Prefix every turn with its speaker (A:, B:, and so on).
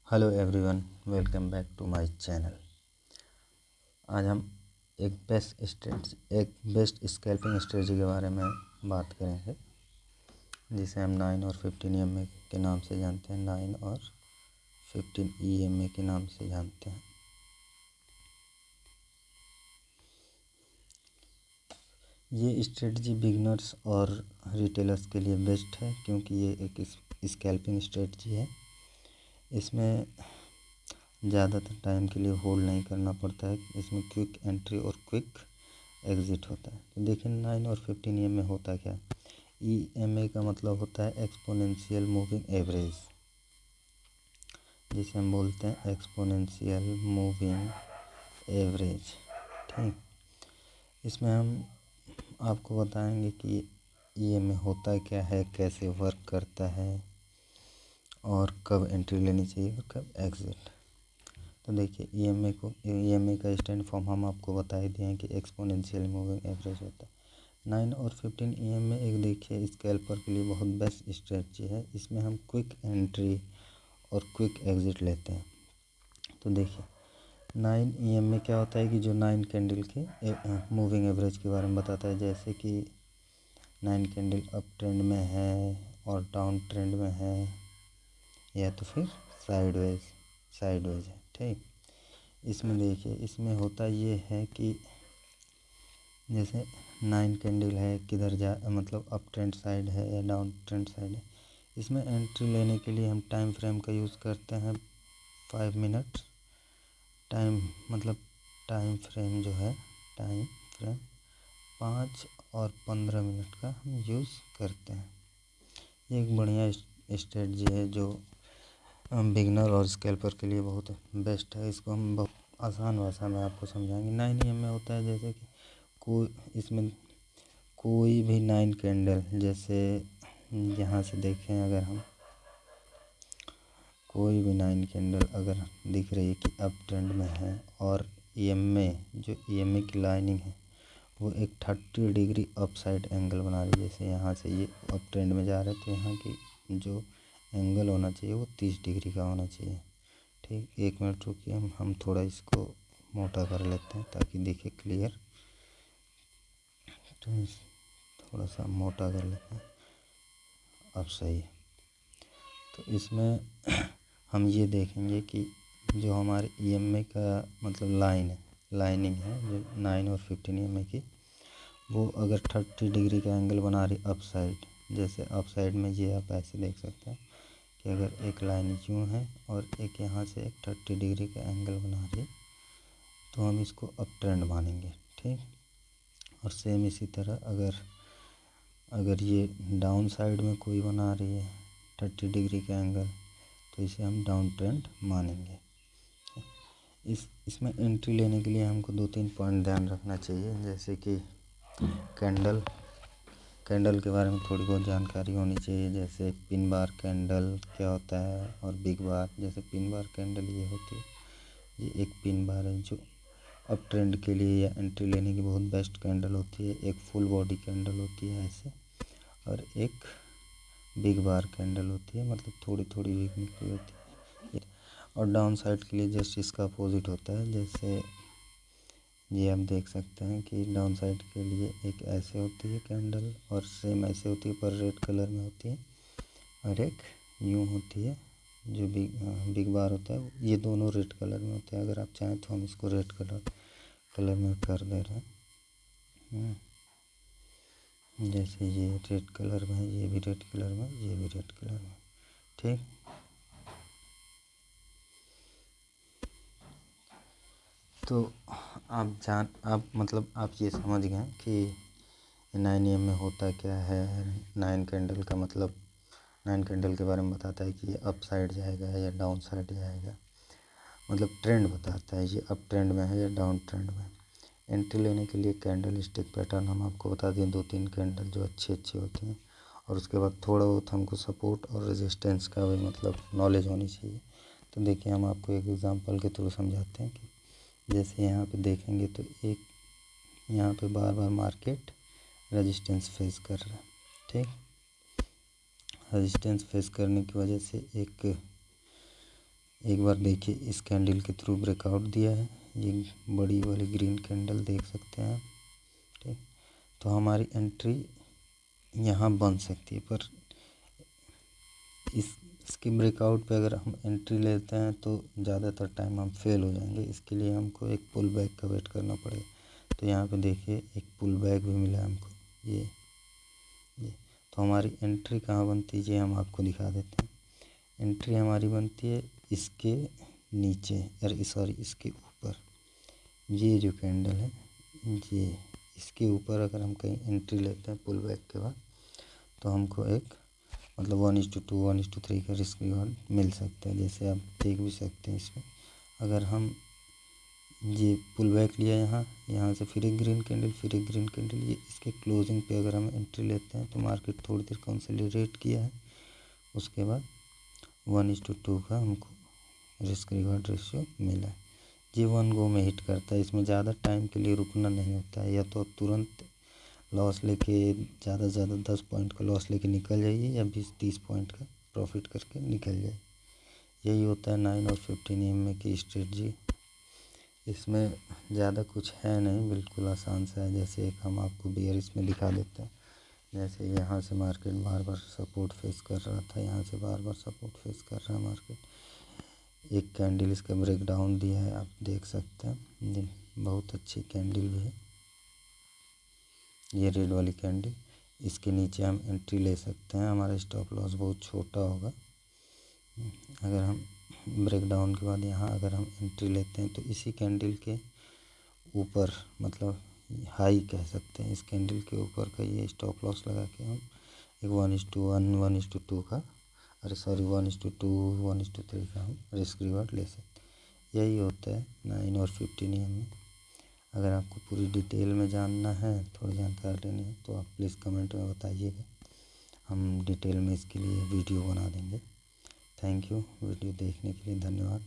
A: Hello everyone, welcome back to my channel. आज हम एक बेस्ट स्कैल्पिंग स्ट्रेटजी के बारे में बात करेंगे, जिसे हम 9 और 15 EMA के नाम से जानते हैं। 9 और 15 EMA के नाम से जानते हैं। ये स्ट्रेटजी बिगनर्स और रिटेलर्स के लिए बेस्ट है, क्योंकि ये एक स्कैल्पिंग स्ट्रेटजी है। इसमें ज़्यादातर टाइम के लिए होल्ड नहीं करना पड़ता है। इसमें क्विक एंट्री और क्विक एग्ज़िट होता है। तो देखिए 9 और 15 EMA होता क्या। EMA का मतलब होता है एक्सपोनेंशियल मूविंग एवरेज, जिसे हम बोलते हैं एक्सपोनेंशियल मूविंग एवरेज। ठीक, इसमें हम आपको बताएंगे कि EMA होता क्या है, कैसे वर्क करता है और कब एंट्री लेनी चाहिए और कब एग्ज़िट। तो देखिए EMA का स्टैंड फॉर्म हम आपको बता ही दिए हैं कि एक्सपोनेंशियल मूविंग एवरेज होता है। 9 और 15 EMA एक देखिए स्कैल्पर के लिए बहुत बेस्ट स्ट्रेटजी है। इसमें हम क्विक एंट्री और क्विक एग्ज़िट लेते हैं। तो देखिए 9 EMA क्या होता है कि जो 9 कैंडल के मूविंग एवरेज के बारे में बताता है। जैसे कि 9 कैंडल अप ट्रेंड में है और डाउन ट्रेंड में है, या तो फिर साइडवेज है। ठीक, इसमें देखिए इसमें होता ये है कि जैसे 9 कैंडल है, किधर मतलब अप ट्रेंड साइड है या डाउन ट्रेंड साइड है। इसमें एंट्री लेने के लिए हम टाइम फ्रेम का यूज़ करते हैं 5 मिनट टाइम फ्रेम जो है, टाइम फ्रेम 5 और 15 मिनट का हम यूज़ करते हैं। ये एक बढ़िया स्ट्रेटजी है जो बिगनर और स्कैल्पर के लिए बहुत बेस्ट है। इसको हम बहुत आसान भाषा में आपको समझाएंगे। 9 EMA होता है जैसे कि इसमें कोई भी 9 कैंडल, जैसे यहाँ से देखें, अगर हम कोई भी 9 कैंडल अगर दिख रही है कि अप ट्रेंड में है और EMA की लाइनिंग है वो एक 30 डिग्री अप साइड एंगल बना रही है। जैसे यहाँ से ये अप ट्रेंड में जा रहा है तो यहाँ की जो एंगल होना चाहिए वो 30 डिग्री का होना चाहिए। ठीक, 1 मिनट रुकिए, हम थोड़ा इसको मोटा कर लेते हैं ताकि दिखे क्लियर। तो थोड़ा सा मोटा कर लेते हैं, अब सही है। तो इसमें हम ये देखेंगे कि जो हमारे EMA का मतलब लाइनिंग है जो 9 और 15 EMA की, वो अगर 30 डिग्री का एंगल बना रही अप साइड, जैसे अप साइड में ये आप ऐसे देख सकते हैं कि अगर एक लाइन यूँ है और एक यहाँ से एक 30 डिग्री का एंगल बना रही, तो हम इसको अप ट्रेंड मानेंगे। ठीक, और सेम इसी तरह अगर ये डाउन साइड में कोई बना रही है 30 डिग्री का एंगल, तो इसे हम डाउन ट्रेंड मानेंगे। इसमें एंट्री लेने के लिए हमको 2-3 पॉइंट ध्यान रखना चाहिए। जैसे कि कैंडल के बारे में थोड़ी बहुत जानकारी होनी चाहिए। जैसे पिन बार कैंडल क्या होता है और बिग बार। जैसे पिन बार कैंडल ये होती है, ये एक पिन बार है जो अप ट्रेंड के लिए या एंट्री लेने की बहुत बेस्ट कैंडल होती है। एक फुल बॉडी कैंडल होती है ऐसे, और एक बिग बार कैंडल होती है, मतलब थोड़ी थोड़ी वीक निकली होती है। और डाउन साइड के लिए जस्ट इसका अपोजिट होता है। जैसे ये आप देख सकते हैं कि डाउन साइड के लिए एक ऐसे होती है कैंडल और सेम ऐसे होती है पर रेड कलर में होती है, और एक यूँ होती है जो बिग बार होता है। ये दोनों रेड कलर में होते हैं। अगर आप चाहें तो हम इसको रेड कलर में कर दे रहे हैं। जैसे ये रेड कलर में है, ये भी रेड कलर में, ये भी रेड कलर में। ठीक, तो आप ये समझ गए कि 9 EMA होता क्या है। 9 कैंडल का मतलब 9 कैंडल के बारे में बताता है कि ये अप साइड जाएगा या डाउन साइड जाएगा, मतलब ट्रेंड बताता है ये अप ट्रेंड में है या डाउन ट्रेंड में। एंट्री लेने के लिए कैंडल स्टिक पैटर्न हम आपको बता दें, 2-3 कैंडल जो अच्छी होती हैं। और उसके बाद थोड़ा बहुत हमको सपोर्ट और रेजिस्टेंस का भी मतलब नॉलेज होनी चाहिए। तो देखिए हम आपको एक एग्जांपल के थ्रू समझाते हैं कि जैसे यहाँ पे देखेंगे तो एक यहाँ पे बार बार मार्केट रेजिस्टेंस फेस कर रहा है। ठीक, रेजिस्टेंस फेस करने की वजह से एक एक बार देखिए इस कैंडल के थ्रू ब्रेकआउट दिया है, ये बड़ी वाली ग्रीन कैंडल देख सकते हैं आप। ठीक, तो हमारी एंट्री यहाँ बन सकती है, पर इसके ब्रेकआउट पे अगर हम एंट्री लेते हैं तो ज़्यादातर टाइम हम फेल हो जाएंगे। इसके लिए हमको एक पुल बैक का वेट करना पड़ेगा। तो यहाँ पे देखिए एक पुल बैक भी मिला हमको, ये तो हमारी एंट्री कहाँ बनती है ये हम आपको दिखा देते हैं। एंट्री हमारी बनती है इसके नीचे, अरे सॉरी इसके ऊपर, ये जो कैंडल है ये इसके ऊपर अगर हम कहीं एंट्री लेते हैं पुल बैक के बाद, तो हमको एक मतलब 1:2 1:3 का रिस्क रिवॉर्ड मिल सकता है। जैसे आप देख भी सकते हैं इसमें, अगर हम ये पुल बैक लिया यहाँ से फिर एक ग्रीन कैंडल, फिर एक ग्रीन कैंडल, ये इसके क्लोजिंग पे अगर हम एंट्री लेते हैं तो मार्केट थोड़ी देर कंसोलिडेट किया है, उसके बाद 1:2 का हमको रिस्क रिवॉर्ड रेशियो मिला है। ये 1 गो में हिट करता है, इसमें ज़्यादा टाइम के लिए रुकना नहीं होता है। या तो तुरंत लॉस लेके ज़्यादा से ज़्यादा 10 पॉइंट का लॉस लेके निकल जाइए, या 20-30 पॉइंट का प्रॉफिट करके निकल जाइए। यही होता है 9 और 15 EM की स्ट्रेटजी। इसमें ज़्यादा कुछ है नहीं, बिल्कुल आसान सा है। जैसे एक हम आपको बेयर इसमें दिखा देते हैं। जैसे यहाँ से मार्केट बार बार सपोर्ट फेस कर रहा था, यहाँ से बार बार सपोर्ट फेस कर रहा है मार्केट। एक कैंडल इसका ब्रेक डाउन दिया है, आप देख सकते हैं, ये बहुत अच्छी कैंडल भी है, ये रेड वाली कैंडल। इसके नीचे हम एंट्री ले सकते हैं, हमारा स्टॉप लॉस बहुत छोटा होगा। अगर हम ब्रेक डाउन के बाद यहाँ अगर हम एंट्री लेते हैं तो इसी कैंडल के ऊपर, मतलब हाई कह सकते हैं, इस कैंडल के ऊपर का ये स्टॉप लॉस लगा के हम एक 1:1 1:2 का, अरे सॉरी 1:2 1:3 का हम रिस्क रिवॉर्ड ले सकते हैं। यही होता है 9 और 15 EM में। अगर आपको पूरी डिटेल में जानना है, थोड़ी जानकारी लेनी है, तो आप प्लीज़ कमेंट में बताइएगा, हम डिटेल में इसके लिए वीडियो बना देंगे। थैंक यू, वीडियो देखने के लिए धन्यवाद।